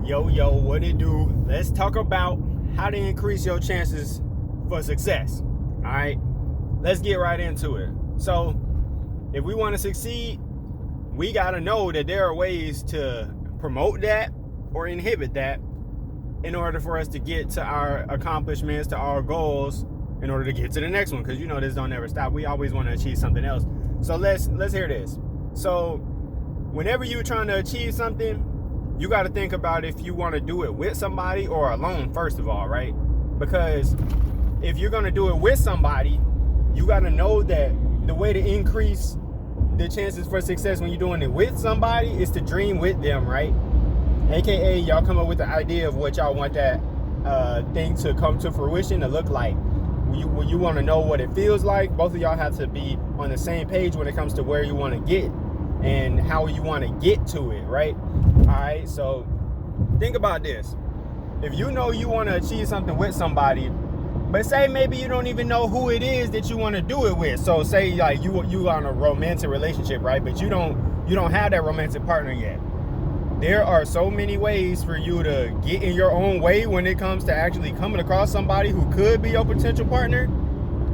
Yo, what it do? Let's talk about how to increase your chances for success. All right, let's get right into it. So, if we want to succeed, we got to know that there are ways to promote that or inhibit that in order for us to get to our accomplishments, to our goals, in order to get to the next one. Because this don't ever stop. We always want to achieve something else. So let's hear this. So, whenever you're trying to achieve something, you got to think about if you want to do it with somebody or alone, first of all, right? Because if you're going to do it with somebody, you got to know that the way to increase the chances for success when you're doing it with somebody is to dream with them, right? AKA, y'all come up with the idea of what y'all want that thing to come to fruition to look like. When you want to know what it feels like, both of y'all have to be on the same page when it comes to where you want to get and how you want to get to it, right? All right, so think about this. If you know you want to achieve something with somebody, but say maybe you don't even know who it is that you want to do it with. So say like you are in a romantic relationship, right? But you don't have that romantic partner yet. There are so many ways for you to get in your own way when it comes to actually coming across somebody who could be your potential partner.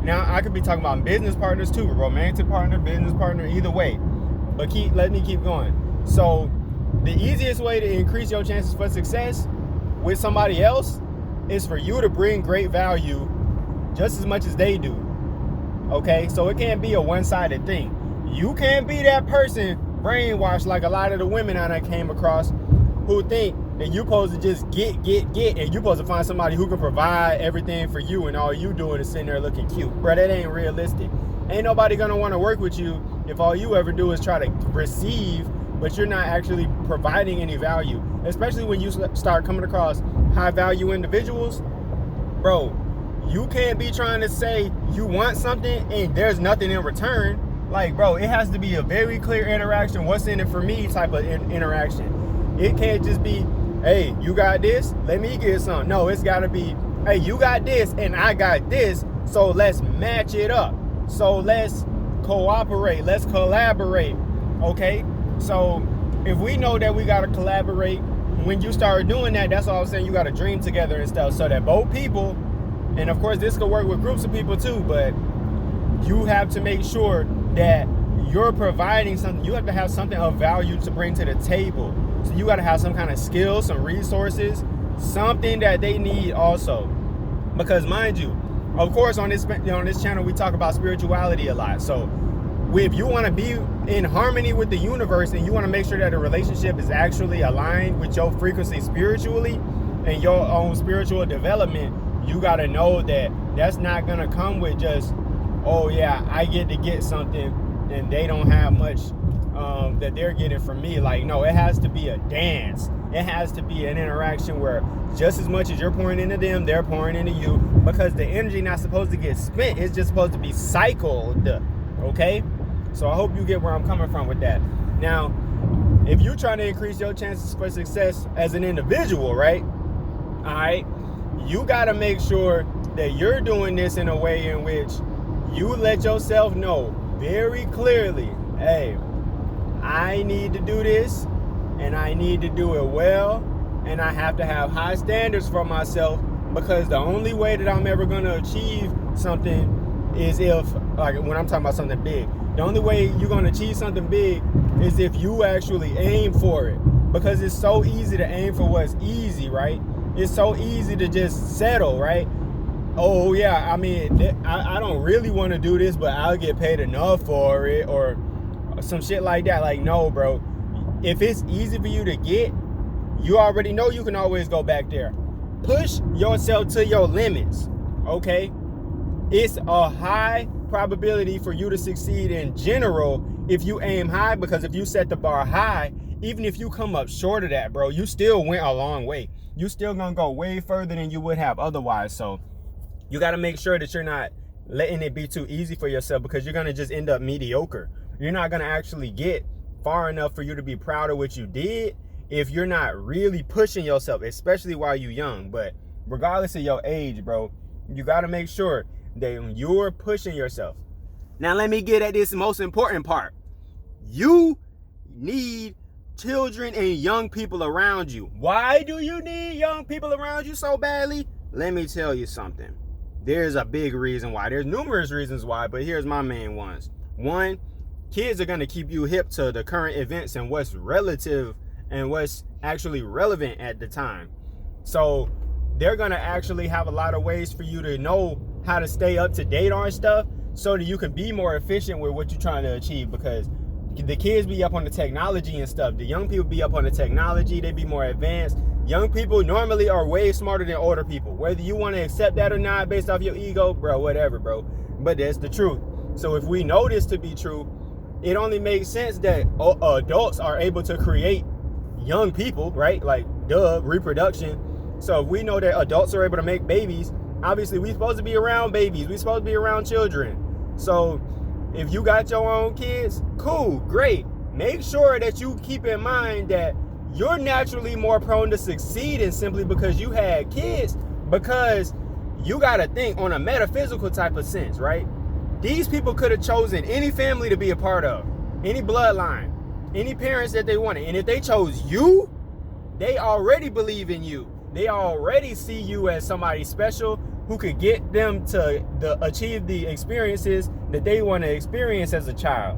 Now, I could be talking about business partners too, romantic partner, business partner, either way. But let me keep going. So the easiest way to increase your chances for success with somebody else is for you to bring great value just as much as they do. Okay? So it can't be a one-sided thing. You can't be that person brainwashed like a lot of the women I came across who think that you're supposed to just get, and you're supposed to find somebody who can provide everything for you and all you doing is sitting there looking cute. Bro, that ain't realistic. Ain't nobody gonna want to work with you if all you ever do is try to receive, but you're not actually providing any value. Especially when you start coming across high value individuals, bro, you can't be trying to say you want something and there's nothing in return. Like, bro, it has to be a very clear interaction, what's in it for me type of interaction. It can't just be, hey, you got this, let me get some. No, it's gotta be, hey, you got this and I got this, so let's match it up. So let's cooperate, let's collaborate, okay? So if we know that we gotta collaborate, when you start doing that, that's all I'm saying, you gotta dream together and stuff so that both people, and of course this could work with groups of people too, but you have to make sure that you're providing something. You have to have something of value to bring to the table. So you gotta have some kind of skills, some resources, something that they need also. Because mind you, of course on this channel we talk about spirituality a lot. So if you want to be in harmony with the universe and you want to make sure that the relationship is actually aligned with your frequency spiritually and your own spiritual development, you got to know that that's not going to come with just, oh yeah, I get to get something and they don't have much that they're getting from me. Like, no, it has to be a dance. It has to be an interaction where just as much as you're pouring into them, they're pouring into you, because the energy not supposed to get spent. It's just supposed to be cycled, okay? So I hope you get where I'm coming from with that. Now, if you're trying to increase your chances for success as an individual, right? All right, you got to make sure that you're doing this in a way in which you let yourself know very clearly, hey, I need to do this and I need to do it well, and I have to have high standards for myself, because the only way that I'm ever going to achieve something is if, like when I'm talking about something big, the only way you're going to achieve something big is if you actually aim for it, because it's so easy to aim for what's easy, right? It's so easy to just settle, right? Oh yeah, I mean, I don't really want to do this, but I'll get paid enough for it, or some shit like that. Like, no, bro. If it's easy for you to get, you already know you can always go back there. Push yourself to your limits, okay? It's a high probability for you to succeed in general if you aim high, because if you set the bar high, even if you come up short of that, bro, you still went a long way. You still gonna go way further than you would have otherwise. So you got to make sure that you're not letting it be too easy for yourself, because you're going to just end up mediocre. You're not going to actually get far enough for you to be proud of what you did if you're not really pushing yourself, especially while you're young. But regardless of your age, bro, you got to make sure that you're pushing yourself. Now, let me get at this most important part. You need children and young people around you. Why do you need young people around you so badly? Let me tell you something. There's a big reason why. There's numerous reasons why, but here's my main ones. One, kids are going to keep you hip to the current events and what's relative and what's actually relevant at the time. So they're going to actually have a lot of ways for you to know how to stay up to date on stuff so that you can be more efficient with what you're trying to achieve, because the kids be up on the technology and stuff. The young people be up on the technology. They be more advanced. Young people normally are way smarter than older people. Whether you want to accept that or not based off your ego, bro, whatever, bro. But that's the truth. So if we know this to be true, it only makes sense that adults are able to create young people, right? Like, reproduction. So if we know that adults are able to make babies, obviously we're supposed to be around babies. We're supposed to be around children. So if you got your own kids, cool, great. Make sure that you keep in mind that you're naturally more prone to succeeding simply because you had kids, because you got to think on a metaphysical type of sense, right? These people could have chosen any family to be a part of, any bloodline, any parents that they wanted. And if they chose you, they already believe in you. They already see you as somebody special who could get them to achieve the experiences that they want to experience as a child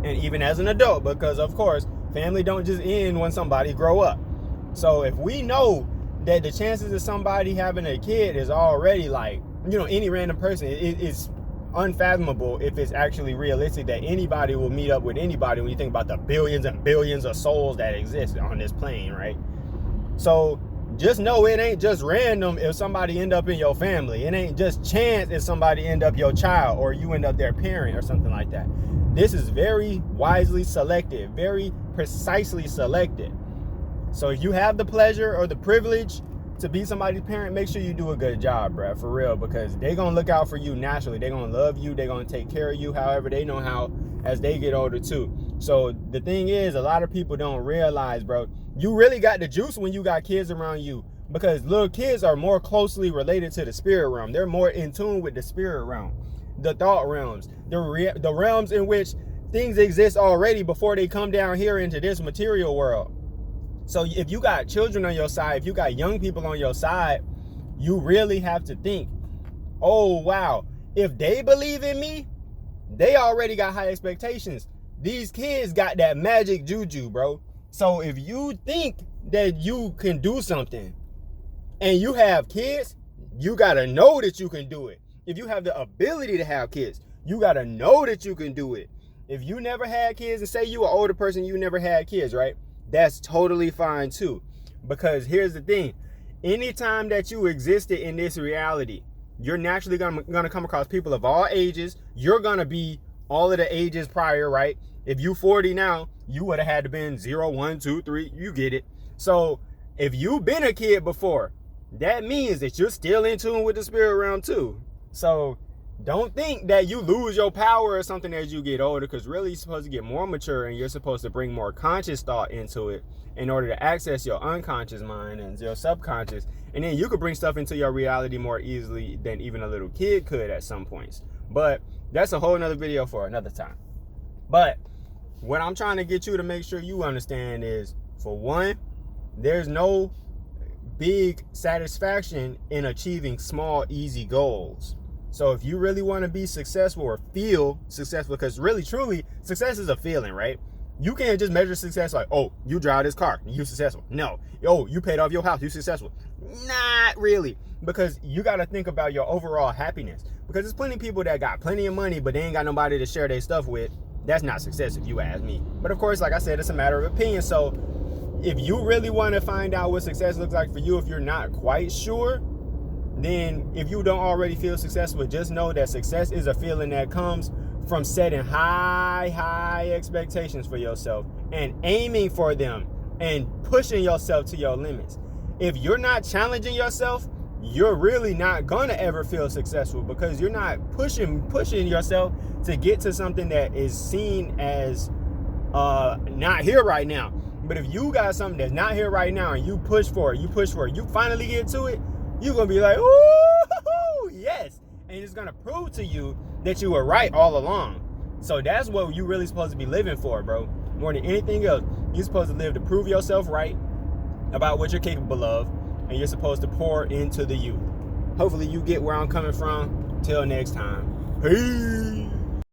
and even as an adult, because of course family don't just end when somebody grow up. So if we know that the chances of somebody having a kid is already like, any random person, it's unfathomable if it's actually realistic that anybody will meet up with anybody when you think about the billions and billions of souls that exist on this plane, right? So just know it ain't just random if somebody end up in your family. It ain't just chance if somebody end up your child or you end up their parent or something like that. This is very wisely selected, very precisely selected. So if you have the pleasure or the privilege to be somebody's parent, make sure you do a good job, bruh, for real, because they gonna look out for you naturally. They gonna love you. They gonna take care of you however they know how as they get older too. So the thing is, a lot of people don't realize, bro, you really got the juice when you got kids around you, because little kids are more closely related to the spirit realm. They're more in tune with the spirit realm, the thought realms, the realms in which things exist already before they come down here into this material world. So if you got children on your side, if you got young people on your side, you really have to think, oh, wow, if they believe in me, they already got high expectations. These kids got that magic juju, bro. So if you think that you can do something and you have kids, you got to know that you can do it. If you have the ability to have kids, you got to know that you can do it. If you never had kids, and say you an older person, you never had kids, right? That's totally fine too. Because here's the thing. Anytime that you existed in this reality, you're naturally gonna come across people of all ages. You're gonna be all of the ages prior, right? If you 40 now, you would have had to been 0, 1, 2, 3. You get it. So if you've been a kid before, that means that you're still in tune with the spirit realm too. So don't think that you lose your power or something as you get older, because really you're supposed to get more mature and you're supposed to bring more conscious thought into it in order to access your unconscious mind and your subconscious. And then you could bring stuff into your reality more easily than even a little kid could at some points. But that's a whole nother video for another time. But what I'm trying to get you to make sure you understand is, for one, there's no big satisfaction in achieving small, easy goals. So if you really want to be successful or feel successful, because really, truly, success is a feeling, right? You can't just measure success like, oh, you drive this car, you're successful. No. Oh, you paid off your house, you're successful. Not really. Because you got to think about your overall happiness. Because there's plenty of people that got plenty of money, but they ain't got nobody to share their stuff with. That's not success if you ask me. But of course, like I said, it's a matter of opinion. So if you really want to find out what success looks like for you, if you're not quite sure, then if you don't already feel successful, just know that success is a feeling that comes from setting high expectations for yourself and aiming for them and pushing yourself to your limits. If you're not challenging yourself, you're really not gonna ever feel successful, because you're not pushing yourself to get to something that is seen as not here right now. But if you got something that's not here right now and you push for it, you finally get to it, you're gonna be like, ooh, yes. And it's gonna prove to you that you were right all along. So that's what you really supposed to be living for, bro. More than anything else. You're supposed to live to prove yourself right about what you're capable of, and you're supposed to pour into the youth. Hopefully you get where I'm coming from. Till next time. Peace.